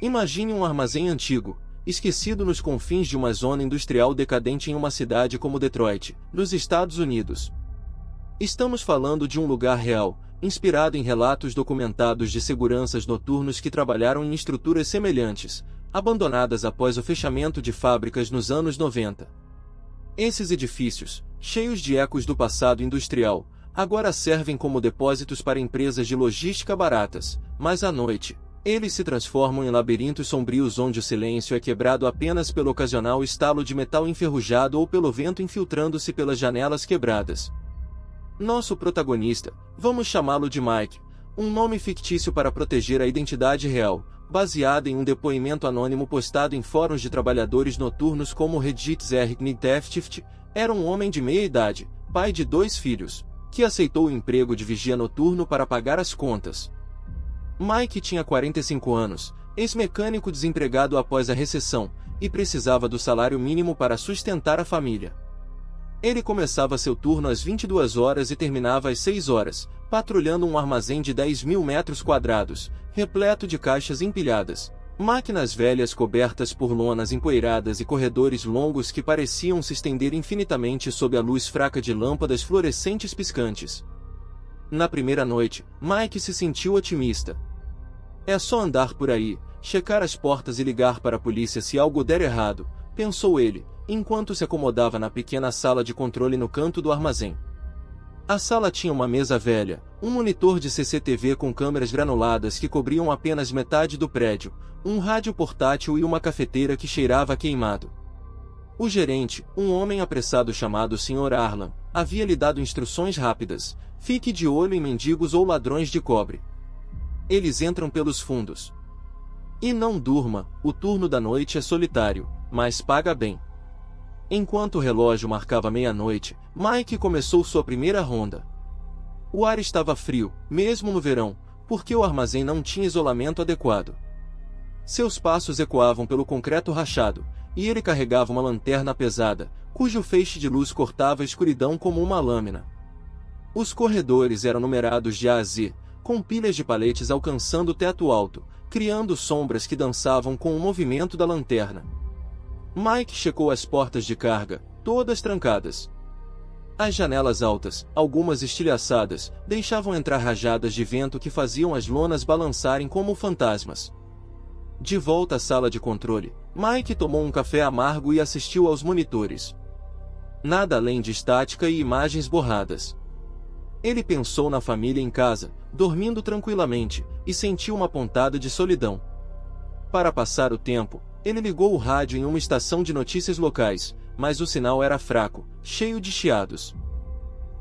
Imagine um armazém antigo, esquecido nos confins de uma zona industrial decadente em uma cidade como Detroit, nos Estados Unidos. Estamos falando de um lugar real, inspirado em relatos documentados de seguranças noturnos que trabalharam em estruturas semelhantes, abandonadas após o fechamento de fábricas nos anos 90. Esses edifícios, cheios de ecos do passado industrial, agora servem como depósitos para empresas de logística baratas, mas à noite, eles se transformam em labirintos sombrios onde o silêncio é quebrado apenas pelo ocasional estalo de metal enferrujado ou pelo vento infiltrando-se pelas janelas quebradas. Nosso protagonista, vamos chamá-lo de Mike, um nome fictício para proteger a identidade real, baseada em um depoimento anônimo postado em fóruns de trabalhadores noturnos como Reddit. Zerkniteftift, era um homem de meia idade, pai de 2 filhos, que aceitou o emprego de vigia noturno para pagar as contas. Mike tinha 45 anos, ex-mecânico desempregado após a recessão, e precisava do salário mínimo para sustentar a família. Ele começava seu turno às 22 horas e terminava às 6 horas, patrulhando um armazém de 10.000 metros quadrados, repleto de caixas empilhadas, máquinas velhas cobertas por lonas empoeiradas e corredores longos que pareciam se estender infinitamente sob a luz fraca de lâmpadas fluorescentes piscantes. Na primeira noite, Mike se sentiu otimista. É só andar por aí, checar as portas e ligar para a polícia se algo der errado, pensou ele, enquanto se acomodava na pequena sala de controle no canto do armazém. A sala tinha uma mesa velha, um monitor de CCTV com câmeras granuladas que cobriam apenas metade do prédio, um rádio portátil e uma cafeteira que cheirava a queimado. O gerente, um homem apressado chamado Sr. Arlan, havia lhe dado instruções rápidas: fique de olho em mendigos ou ladrões de cobre. Eles entram pelos fundos. E não durma, o turno da noite é solitário, mas paga bem. Enquanto o relógio marcava meia-noite, Mike começou sua primeira ronda. O ar estava frio, mesmo no verão, porque o armazém não tinha isolamento adequado. Seus passos ecoavam pelo concreto rachado, e ele carregava uma lanterna pesada, cujo feixe de luz cortava a escuridão como uma lâmina. Os corredores eram numerados de A a Z, com pilhas de paletes alcançando o teto alto, criando sombras que dançavam com o movimento da lanterna. Mike checou as portas de carga, todas trancadas. As janelas altas, algumas estilhaçadas, deixavam entrar rajadas de vento que faziam as lonas balançarem como fantasmas. De volta à sala de controle, Mike tomou um café amargo e assistiu aos monitores. Nada além de estática e imagens borradas. Ele pensou na família em casa, dormindo tranquilamente, e sentiu uma pontada de solidão. Para passar o tempo, ele ligou o rádio em uma estação de notícias locais, mas o sinal era fraco, cheio de chiados.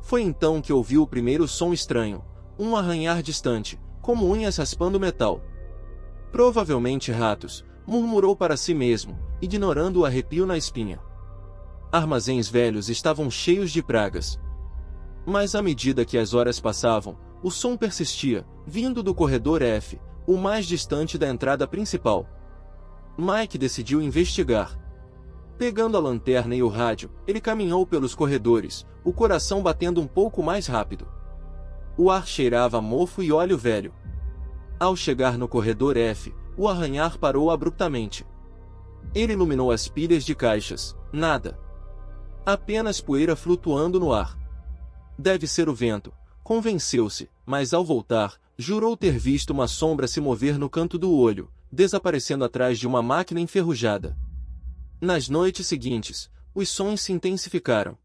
Foi então que ouviu o primeiro som estranho, um arranhar distante, como unhas raspando metal. Provavelmente ratos, murmurou para si mesmo, ignorando o arrepio na espinha. Armazéns velhos estavam cheios de pragas. Mas à medida que as horas passavam, o som persistia, vindo do corredor F, o mais distante da entrada principal. Mike decidiu investigar. Pegando a lanterna e o rádio, ele caminhou pelos corredores, o coração batendo um pouco mais rápido. O ar cheirava a mofo e óleo velho. Ao chegar no corredor F, o arranhar parou abruptamente. Ele iluminou as pilhas de caixas. Nada. Apenas poeira flutuando no ar. Deve ser o vento, convenceu-se, mas ao voltar, jurou ter visto uma sombra se mover no canto do olho, desaparecendo atrás de uma máquina enferrujada. Nas noites seguintes, os sons se intensificaram.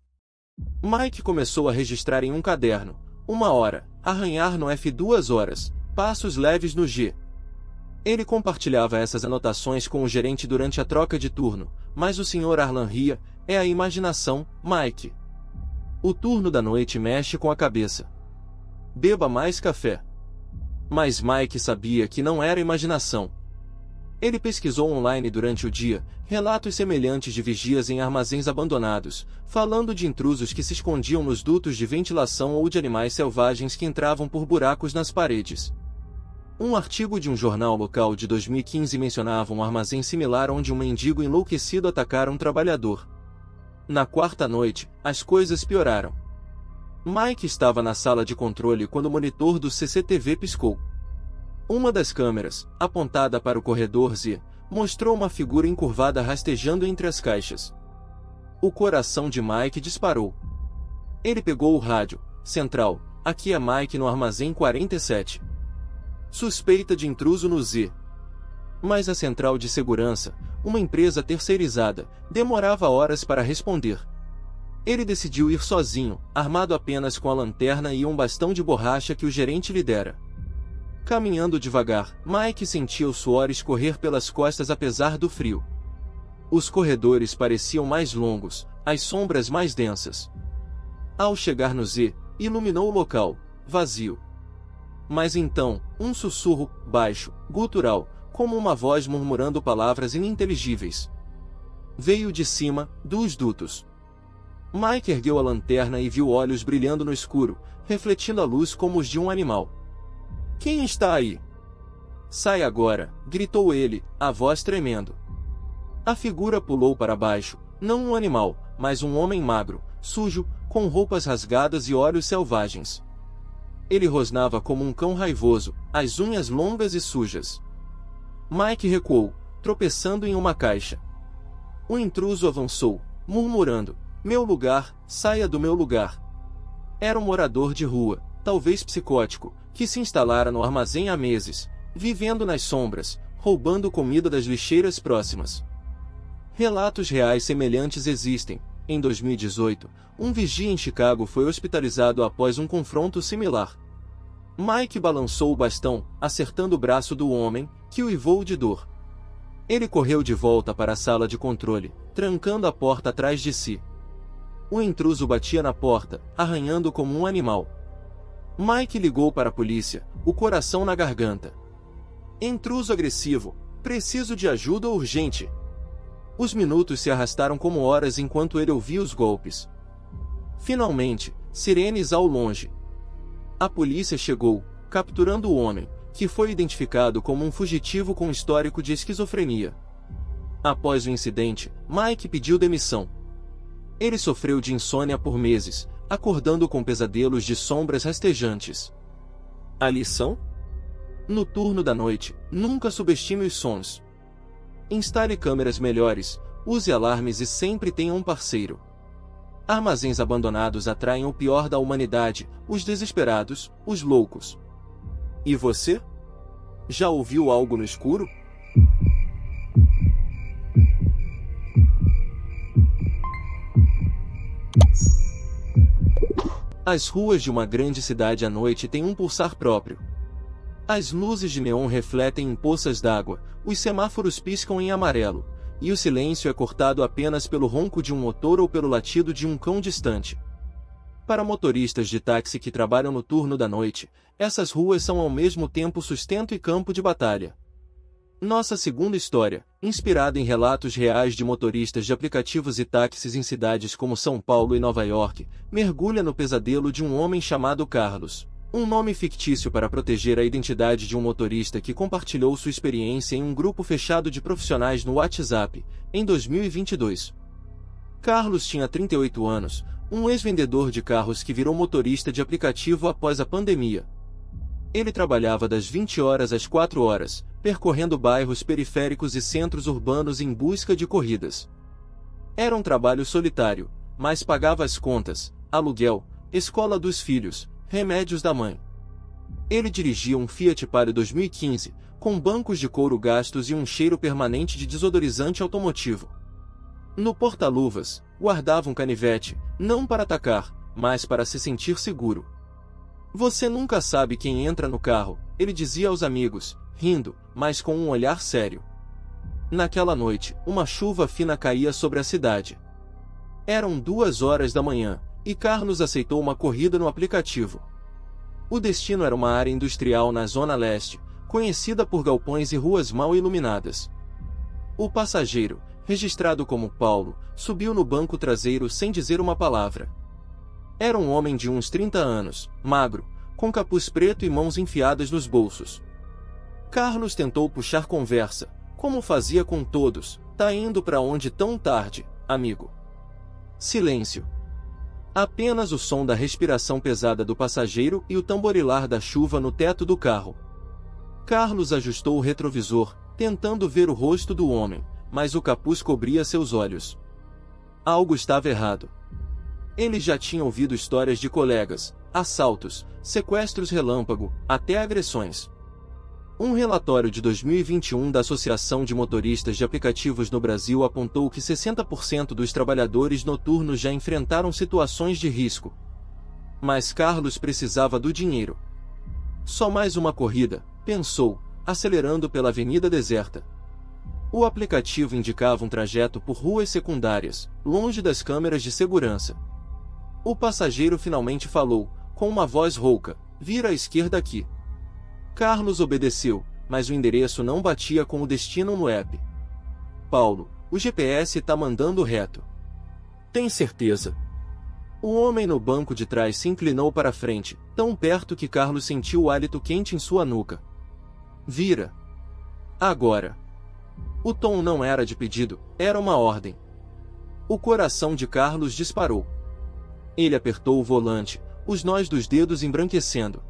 Mike começou a registrar em um caderno: 1 hora, arranhar no F 2 horas, passos leves no G. Ele compartilhava essas anotações com o gerente durante a troca de turno, mas o Sr. Arlan ria: é a imaginação, Mike. O turno da noite mexe com a cabeça. Beba mais café. Mas Mike sabia que não era imaginação. Ele pesquisou online durante o dia, relatos semelhantes de vigias em armazéns abandonados, falando de intrusos que se escondiam nos dutos de ventilação ou de animais selvagens que entravam por buracos nas paredes. Um artigo de um jornal local de 2015 mencionava um armazém similar onde um mendigo enlouquecido atacara um trabalhador. Na quarta noite, as coisas pioraram. Mike estava na sala de controle quando o monitor do CCTV piscou. Uma das câmeras, apontada para o corredor Z, mostrou uma figura encurvada rastejando entre as caixas. O coração de Mike disparou. Ele pegou o rádio. Central, aqui é Mike no armazém 47. Suspeita de intruso no Z. Mas a central de segurança, uma empresa terceirizada, demorava horas para responder. Ele decidiu ir sozinho, armado apenas com a lanterna e um bastão de borracha que o gerente lhe dera. Caminhando devagar, Mike sentia o suor escorrer pelas costas apesar do frio. Os corredores pareciam mais longos, as sombras mais densas. Ao chegar no Z, iluminou o local, vazio. Mas então, um sussurro, baixo, gutural, como uma voz murmurando palavras ininteligíveis. Veio de cima, dos dutos. Mike ergueu a lanterna e viu olhos brilhando no escuro, refletindo a luz como os de um animal. Quem está aí? Sai agora, gritou ele, a voz tremendo. A figura pulou para baixo, não um animal, mas um homem magro, sujo, com roupas rasgadas e olhos selvagens. Ele rosnava como um cão raivoso, as unhas longas e sujas. Mike recuou, tropeçando em uma caixa. O intruso avançou, murmurando, meu lugar, saia do meu lugar. Era um morador de rua, talvez psicótico, que se instalara no armazém há meses, vivendo nas sombras, roubando comida das lixeiras próximas. Relatos reais semelhantes existem. Em 2018, um vigia em Chicago foi hospitalizado após um confronto similar. Mike balançou o bastão, acertando o braço do homem, que uivou de dor. Ele correu de volta para a sala de controle, trancando a porta atrás de si. O intruso batia na porta, arranhando como um animal. Mike ligou para a polícia, o coração na garganta. Intruso agressivo, preciso de ajuda urgente. Os minutos se arrastaram como horas enquanto ele ouvia os golpes. Finalmente, sirenes ao longe. A polícia chegou, capturando o homem, que foi identificado como um fugitivo com histórico de esquizofrenia. Após o incidente, Mike pediu demissão. Ele sofreu de insônia por meses, acordando com pesadelos de sombras rastejantes. A lição? No turno da noite, nunca subestime os sons. Instale câmeras melhores, use alarmes e sempre tenha um parceiro. Armazéns abandonados atraem o pior da humanidade, os desesperados, os loucos. E você? Já ouviu algo no escuro? As ruas de uma grande cidade à noite têm um pulsar próprio. As luzes de neon refletem em poças d'água, os semáforos piscam em amarelo, e o silêncio é cortado apenas pelo ronco de um motor ou pelo latido de um cão distante. Para motoristas de táxi que trabalham no turno da noite, essas ruas são ao mesmo tempo sustento e campo de batalha. Nossa segunda história, inspirada em relatos reais de motoristas de aplicativos e táxis em cidades como São Paulo e Nova York, mergulha no pesadelo de um homem chamado Carlos. Um nome fictício para proteger a identidade de um motorista que compartilhou sua experiência em um grupo fechado de profissionais no WhatsApp, em 2022. Carlos tinha 38 anos, um ex-vendedor de carros que virou motorista de aplicativo após a pandemia. Ele trabalhava das 20 horas às 4 horas, percorrendo bairros periféricos e centros urbanos em busca de corridas. Era um trabalho solitário, mas pagava as contas, aluguel, escola dos filhos, remédios da mãe. Ele dirigia um Fiat Palio 2015, com bancos de couro gastos e um cheiro permanente de desodorizante automotivo. No porta-luvas, guardava um canivete, não para atacar, mas para se sentir seguro. Você nunca sabe quem entra no carro, ele dizia aos amigos, rindo, mas com um olhar sério. Naquela noite, uma chuva fina caía sobre a cidade. Eram 2 horas da manhã, e Carlos aceitou uma corrida no aplicativo. O destino era uma área industrial na Zona Leste, conhecida por galpões e ruas mal iluminadas. O passageiro, registrado como Paulo, subiu no banco traseiro sem dizer uma palavra. Era um homem de uns 30 anos, magro, com capuz preto e mãos enfiadas nos bolsos. Carlos tentou puxar conversa, como fazia com todos. Tá indo para onde tão tarde, amigo? Silêncio. Apenas o som da respiração pesada do passageiro e o tamborilar da chuva no teto do carro. Carlos ajustou o retrovisor, tentando ver o rosto do homem, mas o capuz cobria seus olhos. Algo estava errado. Ele já tinha ouvido histórias de colegas, assaltos, sequestros relâmpago, até agressões. Um relatório de 2021 da Associação de Motoristas de Aplicativos no Brasil apontou que 60% dos trabalhadores noturnos já enfrentaram situações de risco. Mas Carlos precisava do dinheiro. Só mais uma corrida, pensou, acelerando pela avenida deserta. O aplicativo indicava um trajeto por ruas secundárias, longe das câmeras de segurança. O passageiro finalmente falou, com uma voz rouca: "Vira à esquerda aqui." Carlos obedeceu, mas o endereço não batia com o destino no app. "Paulo, o GPS tá mandando reto." "Tem certeza?" O homem no banco de trás se inclinou para a frente, tão perto que Carlos sentiu o hálito quente em sua nuca. "Vira. Agora." O tom não era de pedido, era uma ordem. O coração de Carlos disparou. Ele apertou o volante, os nós dos dedos embranquecendo.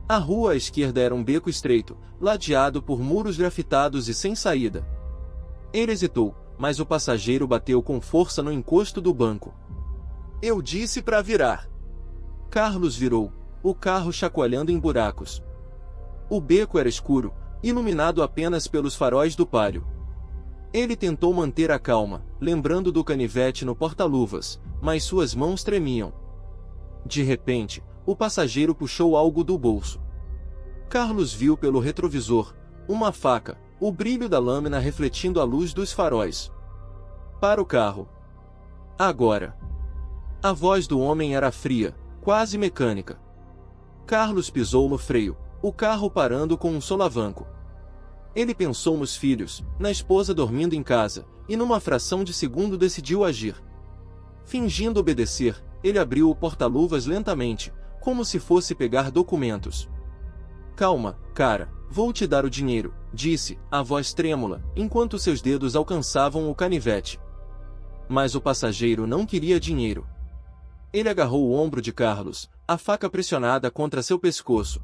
A rua à esquerda era um beco estreito, ladeado por muros grafitados e sem saída. Ele hesitou, mas o passageiro bateu com força no encosto do banco. "Eu disse para virar." Carlos virou, o carro chacoalhando em buracos. O beco era escuro, iluminado apenas pelos faróis do pálio. Ele tentou manter a calma, lembrando do canivete no porta-luvas, mas suas mãos tremiam. De repente, o passageiro puxou algo do bolso. Carlos viu pelo retrovisor uma faca, o brilho da lâmina refletindo a luz dos faróis. "Para o carro." "Agora." A voz do homem era fria, quase mecânica. Carlos pisou no freio, o carro parando com um solavanco. Ele pensou nos filhos, na esposa dormindo em casa, e numa fração de segundo decidiu agir. Fingindo obedecer, ele abriu o porta-luvas lentamente, como se fosse pegar documentos. "Calma, cara, vou te dar o dinheiro", disse, a voz trêmula, enquanto seus dedos alcançavam o canivete. Mas o passageiro não queria dinheiro. Ele agarrou o ombro de Carlos, a faca pressionada contra seu pescoço.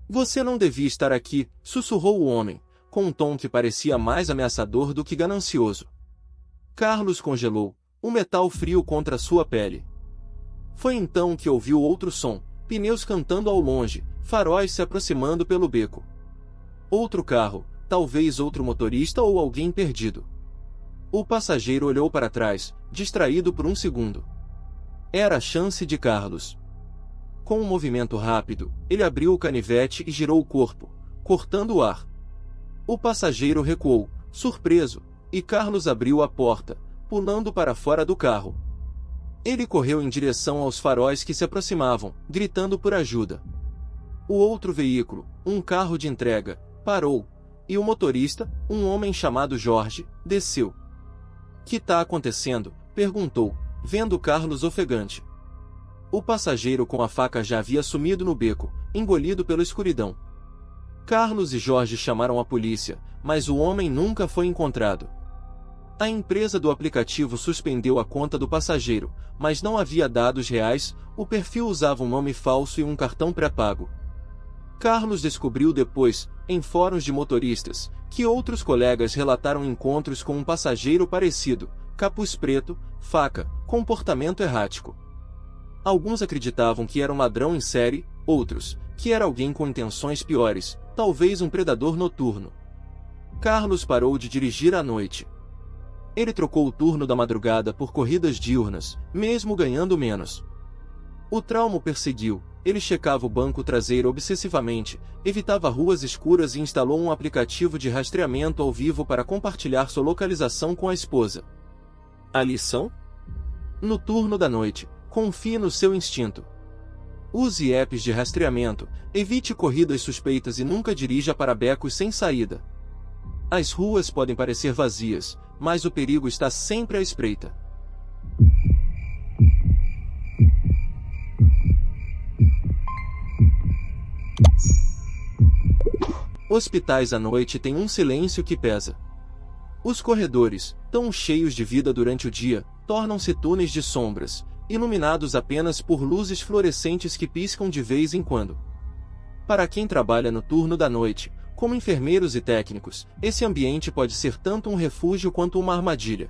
"Você não devia estar aqui", sussurrou o homem, com um tom que parecia mais ameaçador do que ganancioso. Carlos congelou, o metal frio contra sua pele. Foi então que ouviu outro som, pneus cantando ao longe, faróis se aproximando pelo beco. Outro carro, talvez outro motorista ou alguém perdido. O passageiro olhou para trás, distraído por um segundo. Era a chance de Carlos. Com um movimento rápido, ele abriu o canivete e girou o corpo, cortando o ar. O passageiro recuou, surpreso, e Carlos abriu a porta, pulando para fora do carro. Ele correu em direção aos faróis que se aproximavam, gritando por ajuda. O outro veículo, um carro de entrega, parou, e o motorista, um homem chamado Jorge, desceu. "Que tá acontecendo?", perguntou, vendo Carlos ofegante. O passageiro com a faca já havia sumido no beco, engolido pela escuridão. Carlos e Jorge chamaram a polícia, mas o homem nunca foi encontrado. A empresa do aplicativo suspendeu a conta do passageiro, mas não havia dados reais, o perfil usava um nome falso e um cartão pré-pago. Carlos descobriu depois, em fóruns de motoristas, que outros colegas relataram encontros com um passageiro parecido, capuz preto, faca, comportamento errático. Alguns acreditavam que era um ladrão em série, outros, que era alguém com intenções piores, talvez um predador noturno. Carlos parou de dirigir à noite. Ele trocou o turno da madrugada por corridas diurnas, mesmo ganhando menos. O trauma o perseguiu, ele checava o banco traseiro obsessivamente, evitava ruas escuras e instalou um aplicativo de rastreamento ao vivo para compartilhar sua localização com a esposa. A lição? No turno da noite, confie no seu instinto. Use apps de rastreamento, evite corridas suspeitas e nunca dirija para becos sem saída. As ruas podem parecer vazias, mas o perigo está sempre à espreita. Hospitais à noite têm um silêncio que pesa. Os corredores, tão cheios de vida durante o dia, tornam-se túneis de sombras, iluminados apenas por luzes fluorescentes que piscam de vez em quando. Para quem trabalha no turno da noite, como enfermeiros e técnicos, esse ambiente pode ser tanto um refúgio quanto uma armadilha.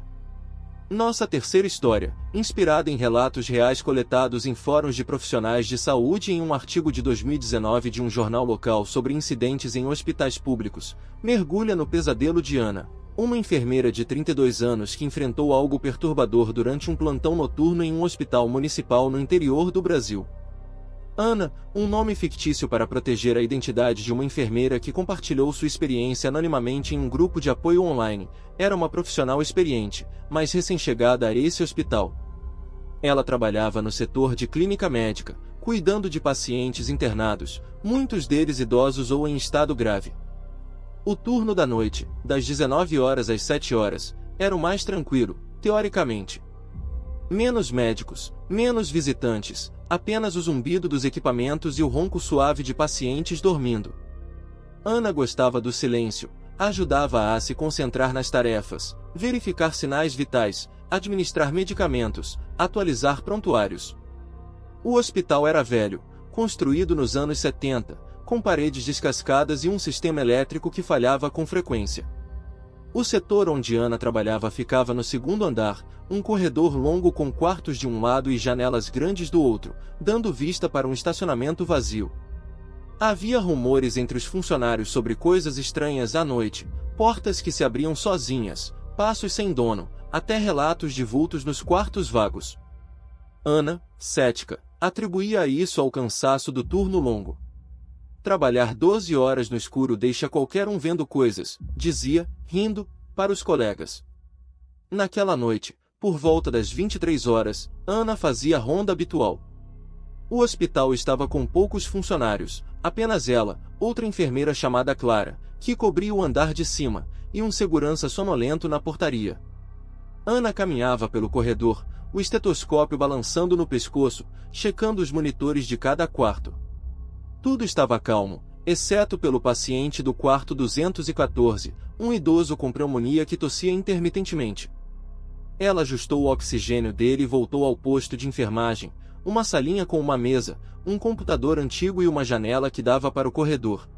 Nossa terceira história, inspirada em relatos reais coletados em fóruns de profissionais de saúde e em um artigo de 2019 de um jornal local sobre incidentes em hospitais públicos, mergulha no pesadelo de Ana, uma enfermeira de 32 anos que enfrentou algo perturbador durante um plantão noturno em um hospital municipal no interior do Brasil. Ana, um nome fictício para proteger a identidade de uma enfermeira que compartilhou sua experiência anonimamente em um grupo de apoio online, era uma profissional experiente, mas recém-chegada a esse hospital. Ela trabalhava no setor de clínica médica, cuidando de pacientes internados, muitos deles idosos ou em estado grave. O turno da noite, das 19 horas às 7 horas, era o mais tranquilo, teoricamente. Menos médicos, menos visitantes, apenas o zumbido dos equipamentos e o ronco suave de pacientes dormindo. Ana gostava do silêncio, ajudava a se concentrar nas tarefas, verificar sinais vitais, administrar medicamentos, atualizar prontuários. O hospital era velho, construído nos anos 70, com paredes descascadas e um sistema elétrico que falhava com frequência. O setor onde Ana trabalhava ficava no segundo andar, um corredor longo com quartos de um lado e janelas grandes do outro, dando vista para um estacionamento vazio. Havia rumores entre os funcionários sobre coisas estranhas à noite, portas que se abriam sozinhas, passos sem dono, até relatos de vultos nos quartos vagos. Ana, cética, atribuía isso ao cansaço do turno longo. Trabalhar 12 horas no escuro deixa qualquer um vendo coisas, dizia, rindo, para os colegas. Naquela noite, por volta das 23 horas, Ana fazia a ronda habitual. O hospital estava com poucos funcionários, apenas ela, outra enfermeira chamada Clara, que cobria o andar de cima, e um segurança sonolento na portaria. Ana caminhava pelo corredor, o estetoscópio balançando no pescoço, checando os monitores de cada quarto. Tudo estava calmo, exceto pelo paciente do quarto 214, um idoso com pneumonia que tossia intermitentemente. Ela ajustou o oxigênio dele e voltou ao posto de enfermagem, uma salinha com uma mesa, um computador antigo e uma janela que dava para o corredor.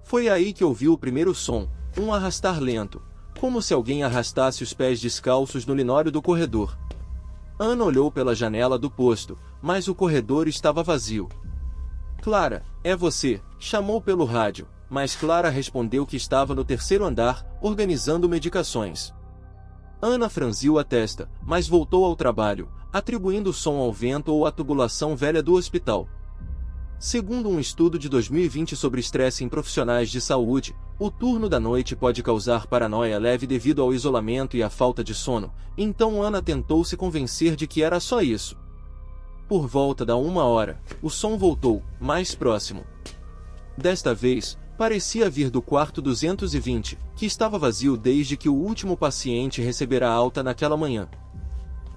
Foi aí que ouviu o primeiro som, um arrastar lento, como se alguém arrastasse os pés descalços no linóleo do corredor. Ana olhou pela janela do posto, mas o corredor estava vazio. Clara, é você, chamou pelo rádio, mas Clara respondeu que estava no terceiro andar, organizando medicações. Ana franziu a testa, mas voltou ao trabalho, atribuindo o som ao vento ou à tubulação velha do hospital. Segundo um estudo de 2020 sobre estresse em profissionais de saúde, o turno da noite pode causar paranoia leve devido ao isolamento e à falta de sono, então Ana tentou se convencer de que era só isso. Por volta da 1 hora, o som voltou, mais próximo. Desta vez, parecia vir do quarto 220, que estava vazio desde que o último paciente recebera alta naquela manhã.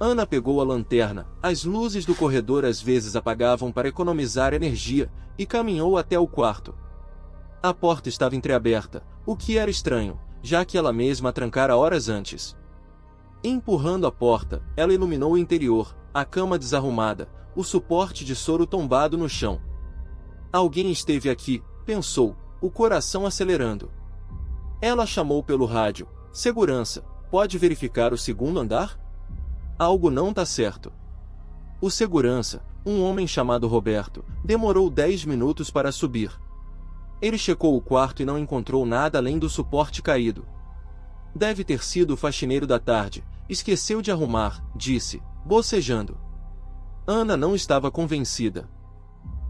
Ana pegou a lanterna, as luzes do corredor às vezes apagavam para economizar energia, e caminhou até o quarto. A porta estava entreaberta, o que era estranho, já que ela mesma a trancara horas antes. Empurrando a porta, ela iluminou o interior, a cama desarrumada, o suporte de soro tombado no chão. Alguém esteve aqui, pensou, o coração acelerando. Ela chamou pelo rádio, segurança, pode verificar o segundo andar? Algo não tá certo. O segurança, um homem chamado Roberto, demorou 10 minutos para subir. Ele checou o quarto e não encontrou nada além do suporte caído. Deve ter sido o faxineiro da tarde, esqueceu de arrumar, disse, bocejando. Ana não estava convencida.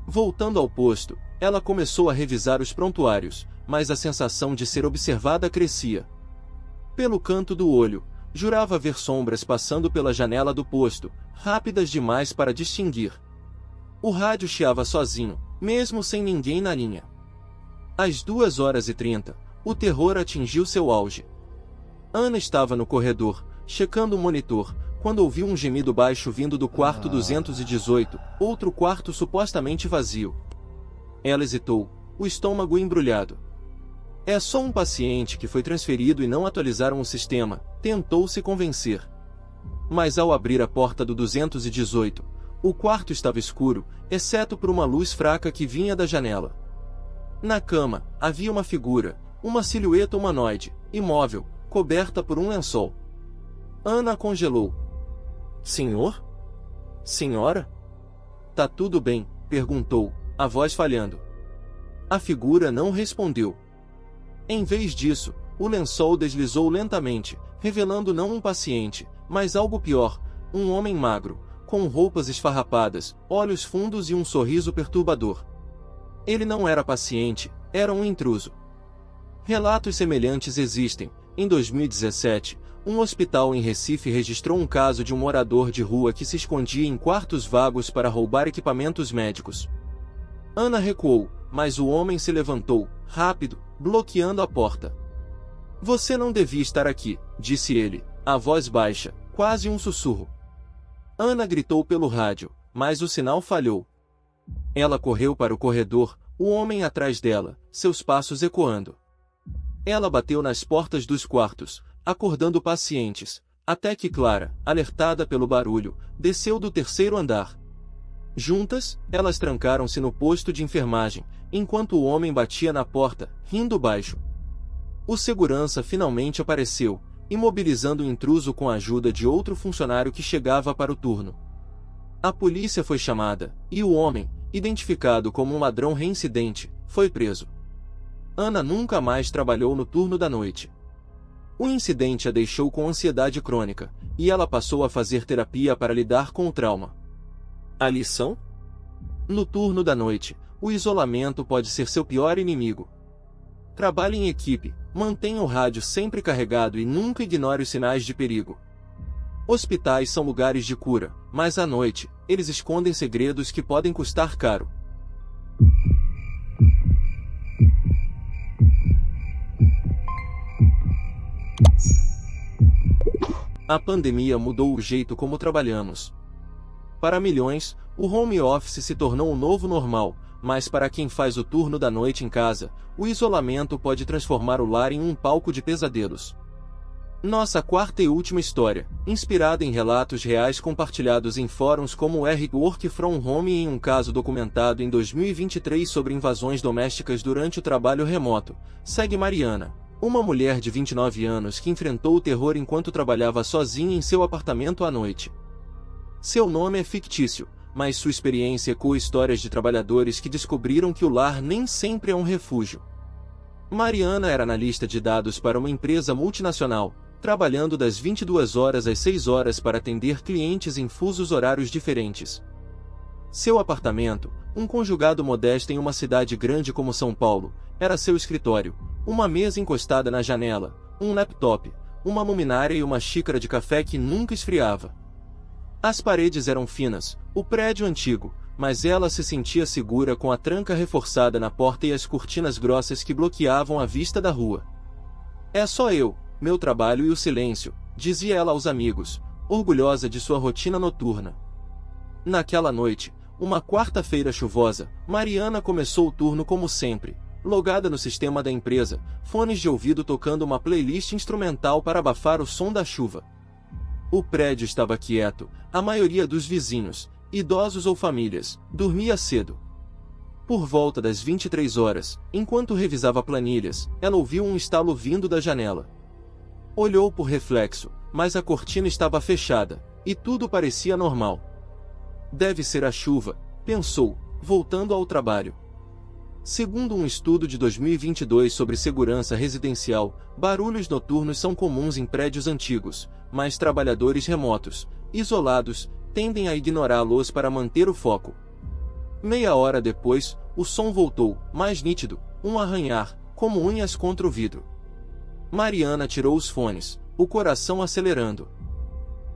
Voltando ao posto, ela começou a revisar os prontuários, mas a sensação de ser observada crescia. Pelo canto do olho, jurava ver sombras passando pela janela do posto, rápidas demais para distinguir. O rádio chiava sozinho, mesmo sem ninguém na linha. Às 2h30, o terror atingiu seu auge. Ana estava no corredor, checando o monitor, quando ouviu um gemido baixo vindo do quarto 218, outro quarto supostamente vazio. Ela hesitou, o estômago embrulhado. É só um paciente que foi transferido e não atualizaram o sistema, tentou se convencer. Mas ao abrir a porta do 218, o quarto estava escuro, exceto por uma luz fraca que vinha da janela. Na cama, havia uma figura, uma silhueta humanoide, imóvel, coberta por um lençol. Ana congelou. Senhor? Senhora? Tá tudo bem? Perguntou, a voz falhando. A figura não respondeu. Em vez disso, o lençol deslizou lentamente, revelando não um paciente, mas algo pior, um homem magro, com roupas esfarrapadas, olhos fundos e um sorriso perturbador. Ele não era paciente, era um intruso. Relatos semelhantes existem. Em 2017, um hospital em Recife registrou um caso de um morador de rua que se escondia em quartos vagos para roubar equipamentos médicos. Ana recuou, mas o homem se levantou, rápido, bloqueando a porta. Você não devia estar aqui, disse ele, a voz baixa, quase um sussurro. Ana gritou pelo rádio, mas o sinal falhou. Ela correu para o corredor, o homem atrás dela, seus passos ecoando. Ela bateu nas portas dos quartos, acordando pacientes, até que Clara, alertada pelo barulho, desceu do terceiro andar. Juntas, elas trancaram-se no posto de enfermagem, enquanto o homem batia na porta, rindo baixo. O segurança finalmente apareceu, imobilizando o intruso com a ajuda de outro funcionário que chegava para o turno. A polícia foi chamada, e o homem, identificado como um ladrão reincidente, foi preso. Ana nunca mais trabalhou no turno da noite. O incidente a deixou com ansiedade crônica, e ela passou a fazer terapia para lidar com o trauma. A lição? No turno da noite, o isolamento pode ser seu pior inimigo. Trabalhe em equipe, mantenha o rádio sempre carregado e nunca ignore os sinais de perigo. Hospitais são lugares de cura, mas à noite, eles escondem segredos que podem custar caro. A pandemia mudou o jeito como trabalhamos. Para milhões, o home office se tornou o novo normal, mas para quem faz o turno da noite em casa, o isolamento pode transformar o lar em um palco de pesadelos. Nossa quarta e última história, inspirada em relatos reais compartilhados em fóruns como o Work From Home e em um caso documentado em 2023 sobre invasões domésticas durante o trabalho remoto, segue Mariana, uma mulher de 29 anos que enfrentou o terror enquanto trabalhava sozinha em seu apartamento à noite. Seu nome é fictício, mas sua experiência ecoa histórias de trabalhadores que descobriram que o lar nem sempre é um refúgio. Mariana era analista de dados para uma empresa multinacional, trabalhando das 22 horas às 6 horas para atender clientes em fusos horários diferentes. Seu apartamento, um conjugado modesto em uma cidade grande como São Paulo, era seu escritório, uma mesa encostada na janela, um laptop, uma luminária e uma xícara de café que nunca esfriava. As paredes eram finas, o prédio antigo, mas ela se sentia segura com a tranca reforçada na porta e as cortinas grossas que bloqueavam a vista da rua. É só eu, meu trabalho e o silêncio, dizia ela aos amigos, orgulhosa de sua rotina noturna. Naquela noite, uma quarta-feira chuvosa, Mariana começou o turno como sempre, logada no sistema da empresa, fones de ouvido tocando uma playlist instrumental para abafar o som da chuva. O prédio estava quieto, a maioria dos vizinhos, idosos ou famílias, dormia cedo. Por volta das 23 horas, enquanto revisava planilhas, ela ouviu um estalo vindo da janela. Olhou por reflexo, mas a cortina estava fechada, e tudo parecia normal. Deve ser a chuva, pensou, voltando ao trabalho. Segundo um estudo de 2022 sobre segurança residencial, barulhos noturnos são comuns em prédios antigos, mas trabalhadores remotos, isolados, tendem a ignorá-los para manter o foco. Meia hora depois, o som voltou, mais nítido, um arranhar, como unhas contra o vidro. Mariana tirou os fones, o coração acelerando.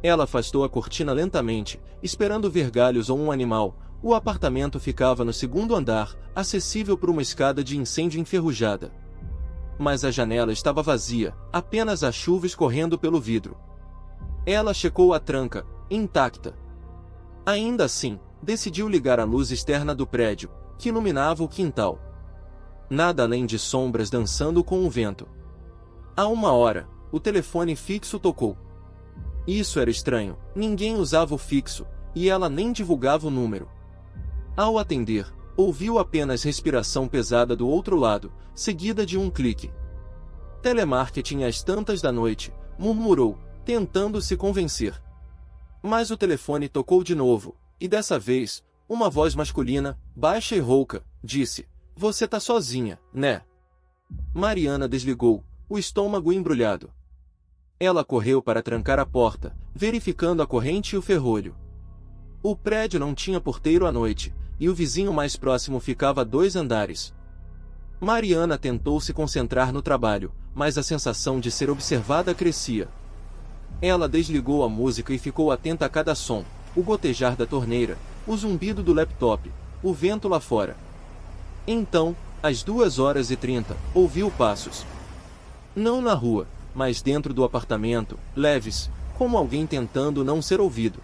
Ela afastou a cortina lentamente, esperando ver galhos ou um animal. O apartamento ficava no segundo andar, acessível por uma escada de incêndio enferrujada. Mas a janela estava vazia, apenas a chuva escorrendo pelo vidro. Ela checou a tranca, intacta. Ainda assim, decidiu ligar a luz externa do prédio, que iluminava o quintal. Nada além de sombras dançando com o vento. Há 1 hora, o telefone fixo tocou. Isso era estranho, ninguém usava o fixo, e ela nem divulgava o número. Ao atender, Ouviu apenas respiração pesada do outro lado, seguida de um clique. Telemarketing às tantas da noite, murmurou, tentando se convencer. Mas o telefone tocou de novo, e dessa vez, uma voz masculina, baixa e rouca, disse: "Você tá sozinha, né?" Mariana desligou, o estômago embrulhado. Ela correu para trancar a porta, verificando a corrente e o ferrolho. O prédio não tinha porteiro à noite, e o vizinho mais próximo ficava a 2 andares. Mariana tentou se concentrar no trabalho, mas a sensação de ser observada crescia. Ela desligou a música e ficou atenta a cada som, o gotejar da torneira, o zumbido do laptop, o vento lá fora. Então, às 2h30, ouviu passos. Não na rua, mas dentro do apartamento, leves, como alguém tentando não ser ouvido.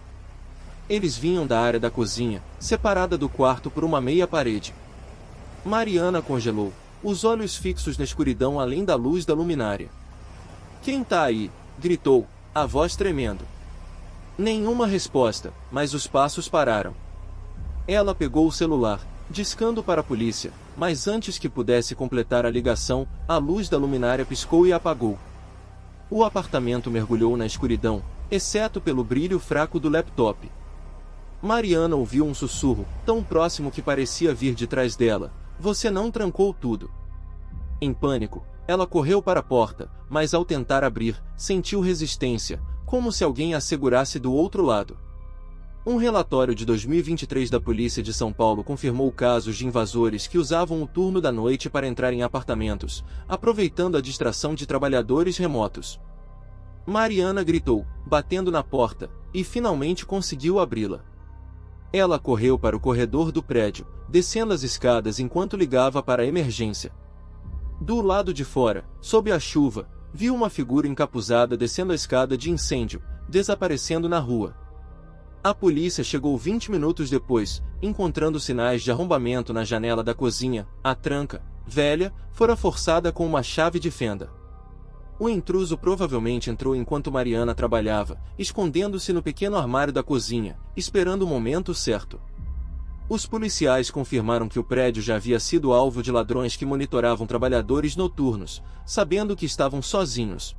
Eles vinham da área da cozinha, separada do quarto por uma meia parede. Mariana congelou, os olhos fixos na escuridão além da luz da luminária. "Quem tá aí?" gritou, a voz tremendo. Nenhuma resposta, mas os passos pararam. Ela pegou o celular, discando para a polícia, mas antes que pudesse completar a ligação, a luz da luminária piscou e apagou. O apartamento mergulhou na escuridão, exceto pelo brilho fraco do laptop. Mariana ouviu um sussurro, tão próximo que parecia vir de trás dela: "Você não trancou tudo." Em pânico, ela correu para a porta, mas ao tentar abrir, sentiu resistência, como se alguém a segurasse do outro lado. Um relatório de 2023 da Polícia de São Paulo confirmou casos de invasores que usavam o turno da noite para entrar em apartamentos, aproveitando a distração de trabalhadores remotos. Mariana gritou, batendo na porta, e finalmente conseguiu abri-la. Ela correu para o corredor do prédio, descendo as escadas enquanto ligava para a emergência. Do lado de fora, sob a chuva, viu uma figura encapuzada descendo a escada de incêndio, desaparecendo na rua. A polícia chegou 20 minutos depois, encontrando sinais de arrombamento na janela da cozinha. A tranca, velha, fora forçada com uma chave de fenda. O intruso provavelmente entrou enquanto Mariana trabalhava, escondendo-se no pequeno armário da cozinha, esperando o momento certo. Os policiais confirmaram que o prédio já havia sido alvo de ladrões que monitoravam trabalhadores noturnos, sabendo que estavam sozinhos.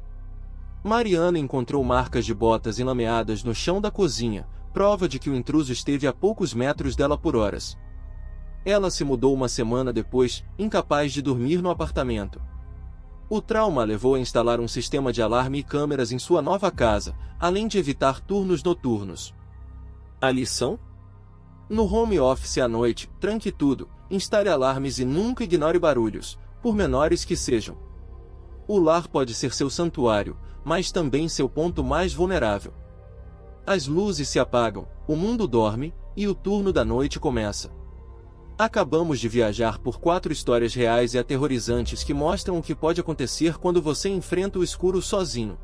Mariana encontrou marcas de botas enlameadas no chão da cozinha, prova de que o intruso esteve a poucos metros dela por horas. Ela se mudou uma semana depois, incapaz de dormir no apartamento. O trauma a levou a instalar um sistema de alarme e câmeras em sua nova casa, além de evitar turnos noturnos. A lição? No home office à noite, tranque tudo, instale alarmes e nunca ignore barulhos, por menores que sejam. O lar pode ser seu santuário, mas também seu ponto mais vulnerável. As luzes se apagam, o mundo dorme, e o turno da noite começa. Acabamos de viajar por 4 histórias reais e aterrorizantes que mostram o que pode acontecer quando você enfrenta o escuro sozinho.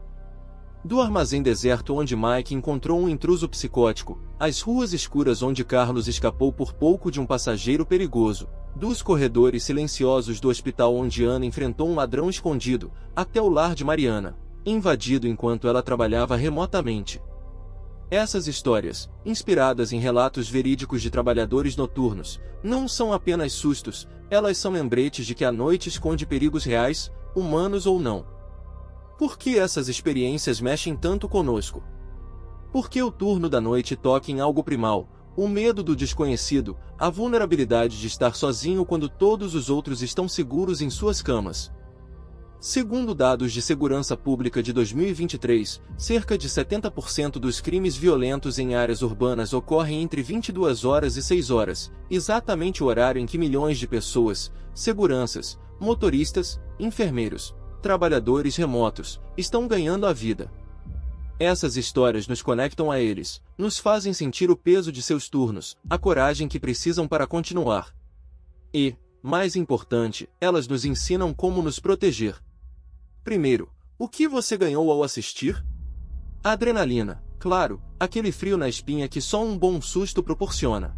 Do armazém deserto onde Mike encontrou um intruso psicótico, às ruas escuras onde Carlos escapou por pouco de um passageiro perigoso, dos corredores silenciosos do hospital onde Ana enfrentou um ladrão escondido, até o lar de Mariana, invadido enquanto ela trabalhava remotamente. Essas histórias, inspiradas em relatos verídicos de trabalhadores noturnos, não são apenas sustos, elas são lembretes de que a noite esconde perigos reais, humanos ou não. Por que essas experiências mexem tanto conosco? Porque o turno da noite toca em algo primal, o medo do desconhecido, a vulnerabilidade de estar sozinho quando todos os outros estão seguros em suas camas. Segundo dados de segurança pública de 2023, cerca de 70% dos crimes violentos em áreas urbanas ocorrem entre 22 horas e 6 horas, exatamente o horário em que milhões de pessoas, seguranças, motoristas, enfermeiros, trabalhadores remotos, estão ganhando a vida. Essas histórias nos conectam a eles, nos fazem sentir o peso de seus turnos, a coragem que precisam para continuar. E, mais importante, elas nos ensinam como nos proteger. Primeiro, o que você ganhou ao assistir? Adrenalina, claro, aquele frio na espinha que só um bom susto proporciona.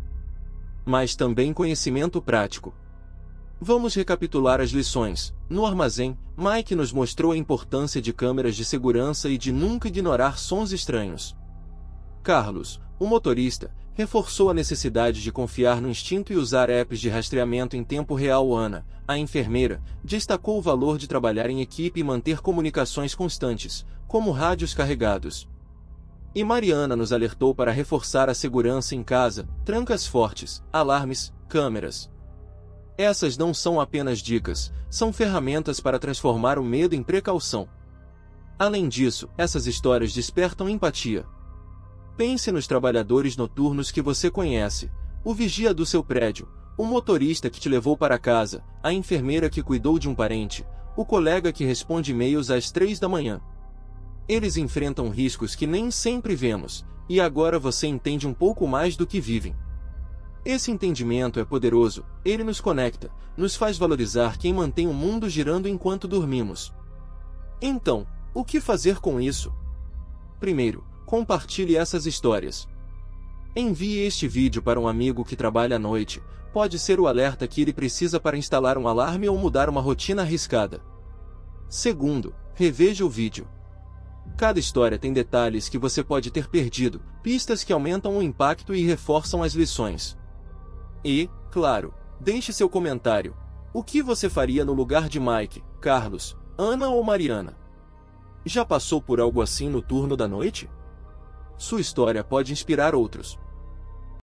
Mas também conhecimento prático. Vamos recapitular as lições. No armazém, Mike nos mostrou a importância de câmeras de segurança e de nunca ignorar sons estranhos. Carlos, o motorista, Reforçou a necessidade de confiar no instinto e usar apps de rastreamento em tempo real. Ana, a enfermeira, destacou o valor de trabalhar em equipe e manter comunicações constantes, como rádios carregados. E Mariana nos alertou para reforçar a segurança em casa, trancas fortes, alarmes, câmeras. Essas não são apenas dicas, são ferramentas para transformar o medo em precaução. Além disso, essas histórias despertam empatia. Pense nos trabalhadores noturnos que você conhece, o vigia do seu prédio, o motorista que te levou para casa, a enfermeira que cuidou de um parente, o colega que responde e-mails às 3 da manhã. Eles enfrentam riscos que nem sempre vemos, e agora você entende um pouco mais do que vivem. Esse entendimento é poderoso, ele nos conecta, nos faz valorizar quem mantém o mundo girando enquanto dormimos. Então, o que fazer com isso? Primeiro, compartilhe essas histórias. Envie este vídeo para um amigo que trabalha à noite, pode ser o alerta que ele precisa para instalar um alarme ou mudar uma rotina arriscada. Segundo, reveja o vídeo. Cada história tem detalhes que você pode ter perdido, pistas que aumentam o impacto e reforçam as lições. E, claro, deixe seu comentário. O que você faria no lugar de Mike, Carlos, Ana ou Mariana? Já passou por algo assim no turno da noite? Sua história pode inspirar outros.